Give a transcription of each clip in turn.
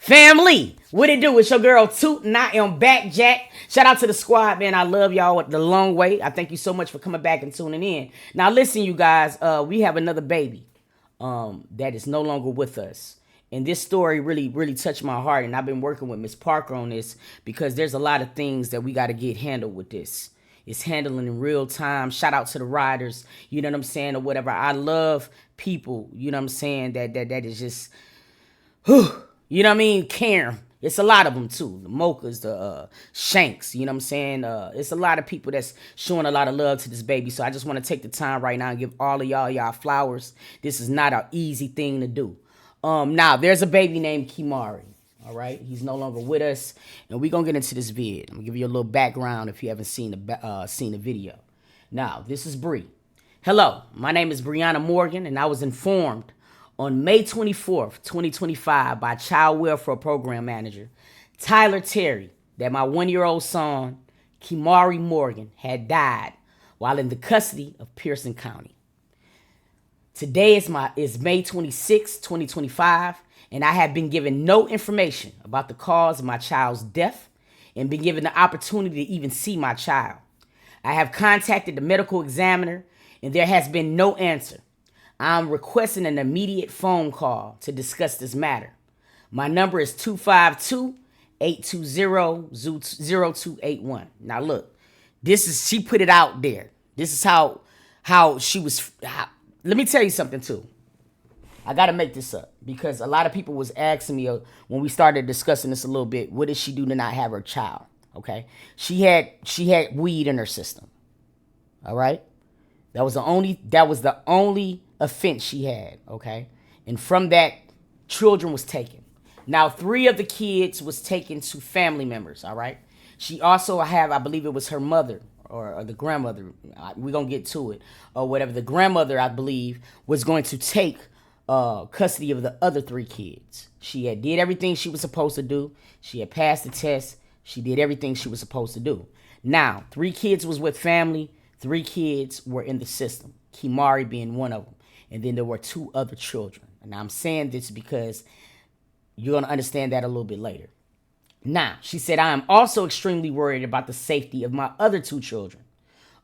Family, what it do? It's your girl Toot, and I am back, Jack. Shout out to the squad, man. I love y'all the long way. I thank you so much for coming back and tuning in. Now, listen, you guys, we have another baby that is no longer with us. And this story really, really touched my heart. And I've been working with Miss Parker on this because there's a lot of things that we got to get handled with this. It's handling in real time. Shout out to the riders, you know what I'm saying, or whatever. I love people, you know what I'm saying, that is just, whew, you know what I mean, caring. It's a lot of them too. The Mochas, the Shanks, you know what I'm saying? It's a lot of people that's showing a lot of love to this baby. So I just want to take the time right now and give all of y'all flowers. This is not an easy thing to do. Now, there's a baby named Kemari. All right, he's no longer with us, and we're gonna get into this vid. I'm gonna give you a little background if you haven't seen the video. Now, this is Bree. Hello, my name is Briana Morgan, and I was informed on May 24th, 2025, by Child Welfare Program Manager Tyler Terry that my 1-year-old son, Kemari Morgan, had died while in the custody of Pearson County. Today is May 26, 2025. And I have been given no information about the cause of my child's death and been given the opportunity to even see my child. I have contacted the medical examiner and there has been no answer. I'm requesting an immediate phone call to discuss this matter. My number is 252-820-0281. Now look, she put it out there. This is how she was. Let me tell you something too. I got to make this up because a lot of people was asking me when we started discussing this a little bit, what did she do to not have her child? Okay. She had weed in her system. All right. That was the only offense she had. Okay. And from that, children was taken. Now, 3 of the kids was taken to family members. All right. She also I believe it was her mother or the grandmother. We're going to get to it or whatever. The grandmother, I believe, was going to take custody of the other 3 kids. She had did everything she was supposed to do. She had passed the test. She did everything she was supposed to do. Now, 3 kids was with family. 3 kids were in the system. Kemari being one of them. And then there were 2 other children. And I'm saying this because you're going to understand that a little bit later. Now, she said, I am also extremely worried about the safety of my other 2 children,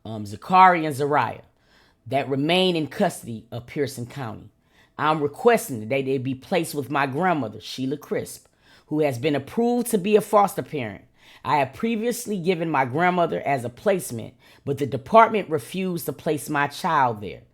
Zakari and Zariah, that remain in custody of Pearson County. I'm requesting that they be placed with my grandmother, Sheila Crisp, who has been approved to be a foster parent. I have previously given my grandmother as a placement, but the department refused to place my child there.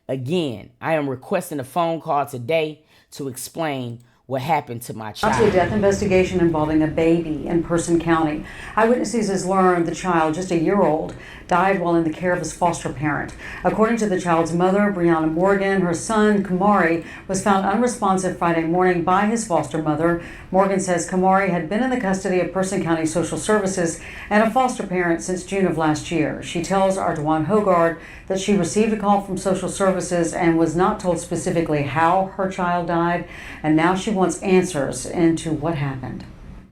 Again, I am requesting a phone call today to explain what happened to my child. A death investigation involving a baby in Pearson County. Eyewitnesses has learned the child, just a year old, died while in the care of his foster parent. According to the child's mother, Briana Morgan, her son, Kemari, was found unresponsive Friday morning by his foster mother. Morgan says Kemari had been in the custody of Pearson County Social Services and a foster parent since June of last year. She tells Ardawan Hogard that she received a call from Social Services and was not told specifically how her child died, and now she wants answers into what happened.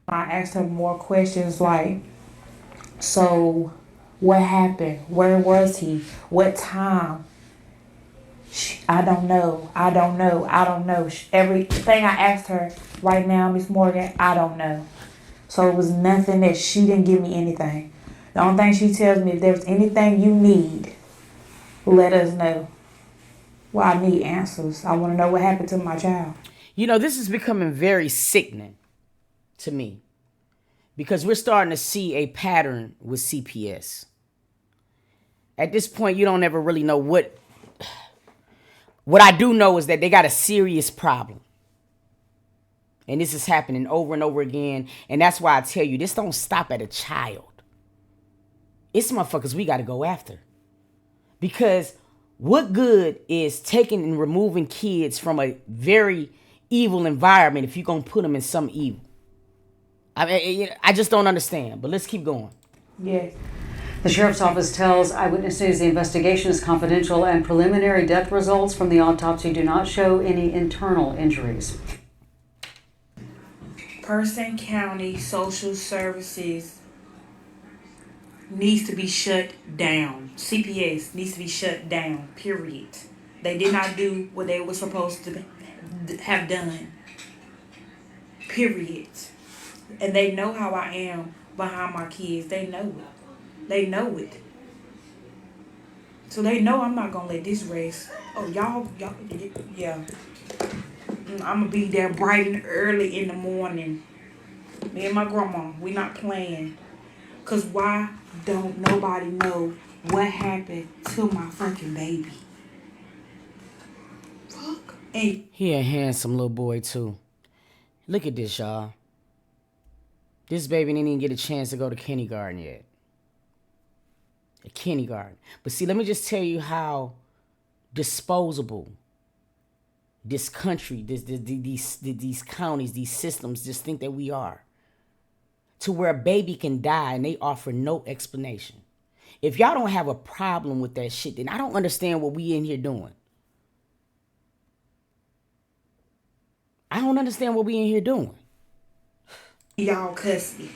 I asked her more questions like, so what happened? Where was he? What time? I don't know. Everything I asked her right now, Miss Morgan, I don't know. So it was nothing that she didn't give me anything. The only thing she tells me, if there's anything you need, let us know. Well, I need answers. I want to know what happened to my child. You know, this is becoming very sickening to me because we're starting to see a pattern with CPS. At this point, you don't ever really know what I do know is that they got a serious problem. And this is happening over and over again. And that's why I tell you, this don't stop at a child. It's motherfuckers we got to go after. Because what good is taking and removing kids from a very evil environment if you're going to put them in some evil? I just don't understand. But let's keep going. Yes. The sheriff's office tells eyewitnesses the investigation is confidential and preliminary death results from the autopsy do not show any internal injuries. Pearson County Social Services needs to be shut down. CPS needs to be shut down, period. They did not do what they were supposed to have done. Period. And they know how I am behind my kids. They know it. They know it. So they know I'm not gonna let this race. Oh, y'all, yeah. I'm gonna be there bright and early in the morning. Me and my grandma, we not playing. Cause why don't nobody know what happened to my fucking baby? Fuck. And He a handsome little boy too. Look at this, y'all. This baby didn't even get a chance to go to kindergarten yet. A kindergarten. But see, let me just tell you how disposable this country, these counties, these systems just think that we are. To where a baby can die and they offer no explanation. If y'all don't have a problem with that shit, then I don't understand what we in here doing. I don't understand what we in here doing. y'all cuss me.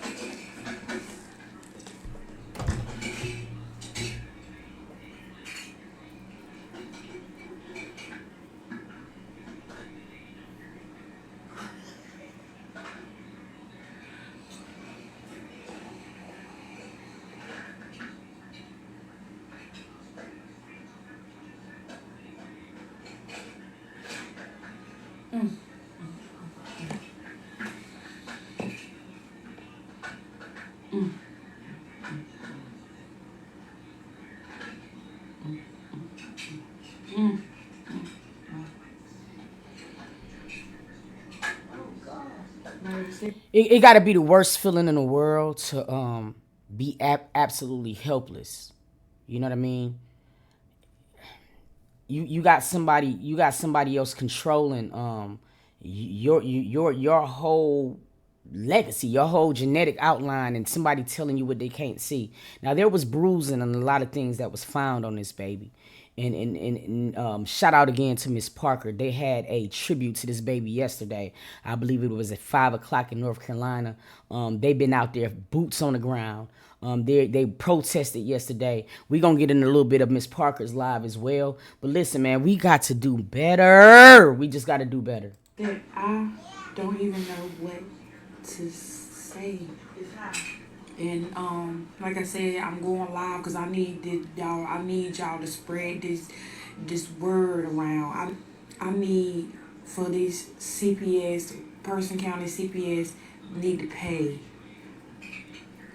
It got to be the worst feeling in the world to be absolutely helpless. You know what I mean? You got somebody else controlling your whole legacy, your whole genetic outline, and somebody telling you what they can't see. Now there was bruising and a lot of things that was found on this baby. And shout out again to Miss Parker. They had a tribute to this baby yesterday. I believe it was at 5:00 in North Carolina. They've been out there, boots on the ground. They protested yesterday. We're going to get in a little bit of Miss Parker's live as well. But listen, man, we got to do better. We just got to do better. That I don't even know what to say. And like I said, I'm going live because I need y'all. I need y'all to spread this word around. I need for this CPS, Person County CPS, need to pay.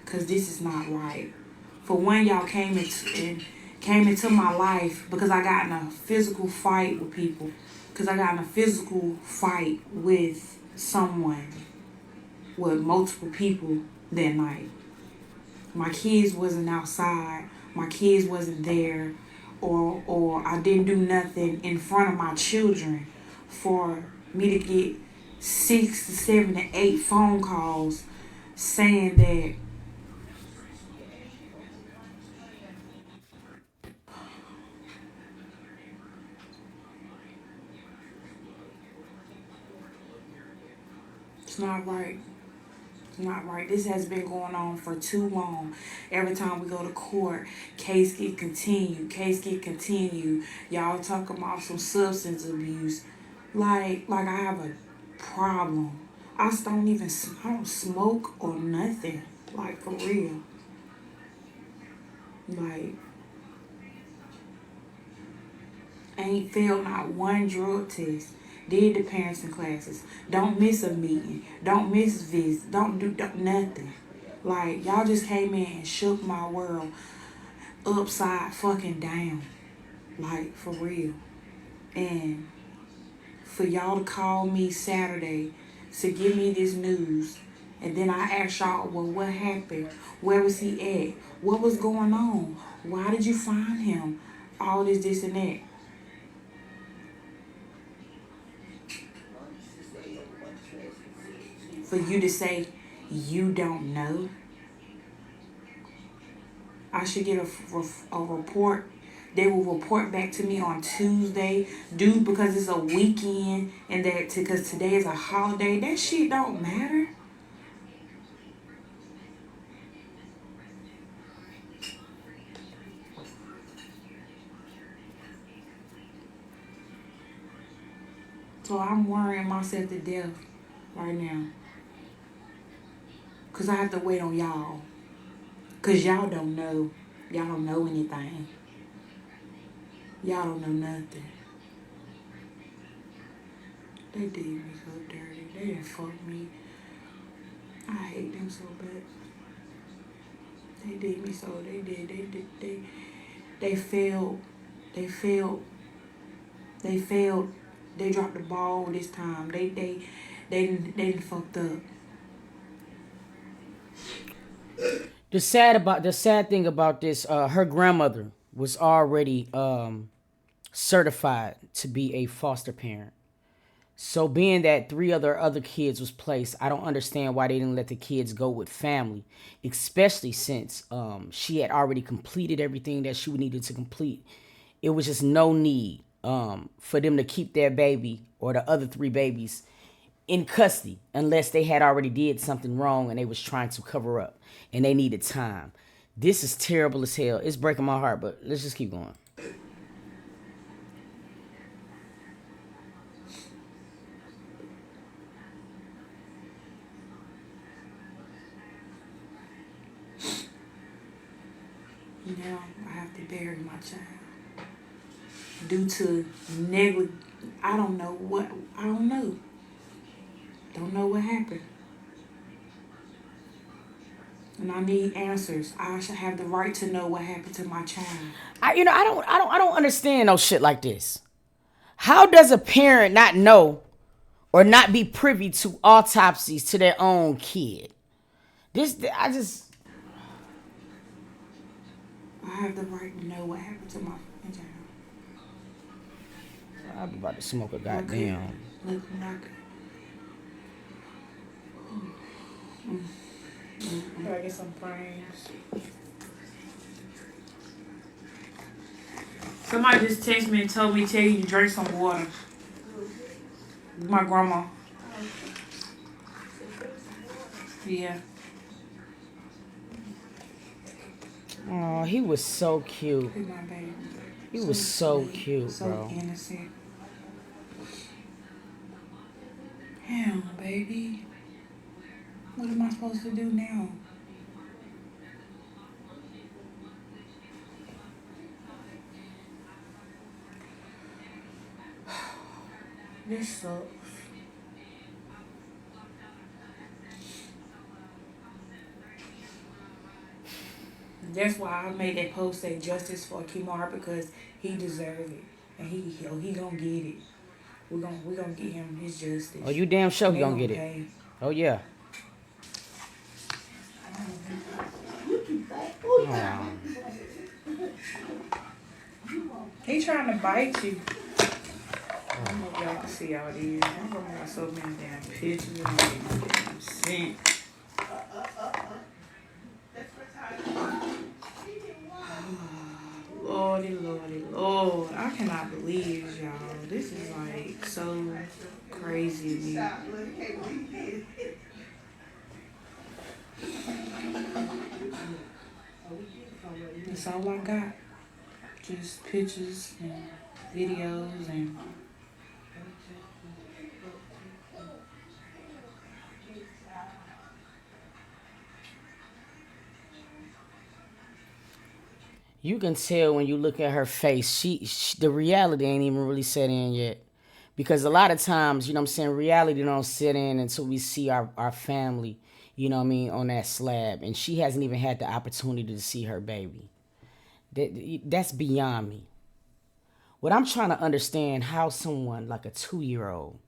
Cause this is not right. For one, y'all came into my life because I got in a physical fight with people. Cause I got in a physical fight with someone, with multiple people that night. My kids wasn't outside. My kids wasn't there, or I didn't do nothing in front of my children for me to get 6 to 7 to 8 phone calls saying that it's not right. It's not right. This has been going on for too long. Every time we go to court, case get continued. Y'all talking about some substance abuse. Like I have a problem. I don't smoke or nothing. Like for real. Like ain't failed not one drug test. Did the parenting classes. Don't miss a meeting. Don't miss visits. Don't do nothing. Like, y'all just came in and shook my world upside fucking down. Like, for real. And for y'all to call me Saturday to give me this news. And then I asked y'all, well, what happened? Where was he at? What was going on? Why did you find him? All this, and that. For you to say you don't know, I should get a report. They will report back to me on Tuesday, dude, because it's a weekend and that because today is a holiday. That shit don't matter. So I'm worrying myself to death right now. Because I have to wait on y'all. Because y'all don't know. Y'all don't know anything. Y'all don't know nothing. They did me so dirty. They didn't fuck me. I hate them so bad. They did me so. They failed. They failed. They failed. They dropped the ball this time. They didn't fucked up. The sad thing about this, her grandmother was already certified to be a foster parent. So being that 3 other kids was placed, I don't understand why they didn't let the kids go with family, especially since she had already completed everything that she needed to complete. It was just no need for them to keep their baby or the other 3 babies in custody unless they had already did something wrong and they was trying to cover up and they needed time. This is terrible as hell. It's breaking my heart, but let's just keep going. Now I have to bury my child due to negligence. I don't know what. I don't know. Don't know what happened. And I need answers. I should have the right to know what happened to my child. I don't understand no shit like this. How does a parent not know or not be privy to autopsies to their own kid? I have the right to know what happened to my child. I'm about to smoke a goddamn. Look like. Can I get some frames? Somebody just texted me and told me tell you to drink some water. My grandma. Yeah. Oh, he was so cute. He's my baby. He was so cute, so bro. Innocent. Damn, baby. What am I supposed to do now? This sucks. That's why I made that post say justice for Kemari because he deserves it. And he gonna get it. We gonna get him his justice. Oh, you damn sure gonna get pay. it. Oh, yeah. Oh. He trying to bite you. I don't know if y'all can see all these. I'm gonna have so many damn pictures and damn scent. Lordy, lordy, lord. I cannot believe y'all. This is like so crazy to me. That's all I got. Just pictures and videos and You can tell when you look at her face, she the reality ain't even really set in yet. Because a lot of times, you know what I'm saying, reality don't set in until we see our family, you know what I mean, on that slab. And she hasn't even had the opportunity to see her baby. That's beyond me. What I'm trying to understand, how someone like a 2-year-old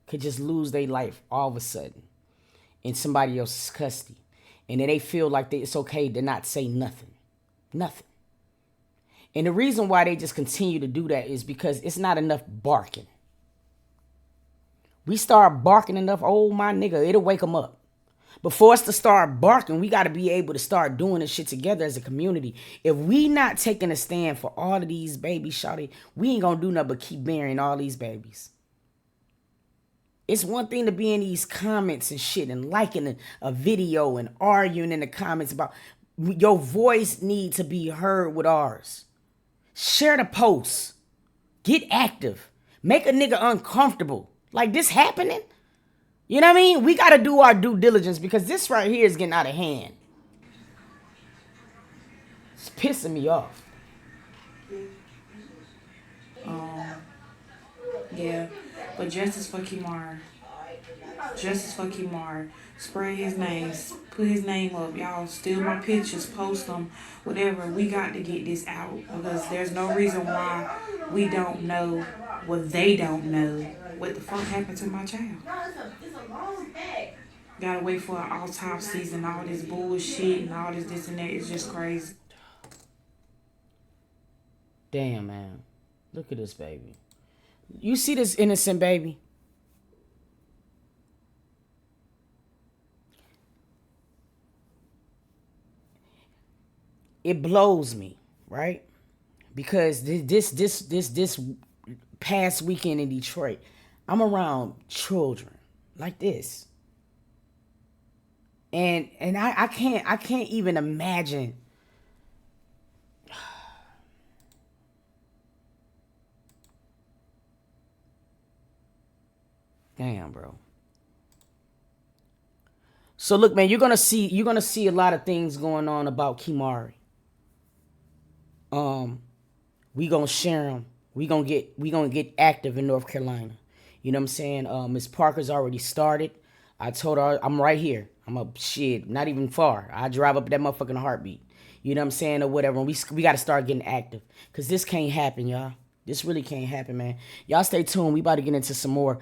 could just lose their life all of a sudden in somebody else's custody. And then they feel like it's okay to not say nothing. Nothing. And the reason why they just continue to do that is because it's not enough barking. We start barking enough, oh my nigga, it'll wake them up. But for us to start barking, we got to be able to start doing this shit together as a community. If we not taking a stand for all of these babies, shawty, we ain't gonna do nothing but keep burying all these babies. It's one thing to be in these comments and shit and liking a video and arguing in the comments about your voice need to be heard with ours. Share the post. Get active. Make a nigga uncomfortable. Like this happening? You know what I mean? We got to do our due diligence because this right here is getting out of hand. It's pissing me off. Yeah, but justice for Kemari. Justice for Kemari. Spread his name. Put his name up. Y'all steal my pictures. Post them. Whatever. We got to get this out. Because there's no reason why we don't know what they don't know. What the fuck happened to my child? Gotta wait for an autopsy and all this bullshit and all this and that. It's just crazy. Damn, man. Look at this baby. You see this innocent baby? It blows me, right? Because this past weekend in Detroit, I'm around children like this. And I can't even imagine. Damn, bro. So look, man, you're gonna see a lot of things going on about Kemari. We gonna share them. We gonna get active in North Carolina. You know what I'm saying? Miss Parker's already started. I told her I'm right here. I'm a shit, not even far. I drive up that motherfucking heartbeat. You know what I'm saying, or whatever. And we got to start getting active, cause this can't happen, y'all. This really can't happen, man. Y'all stay tuned. We about to get into some more.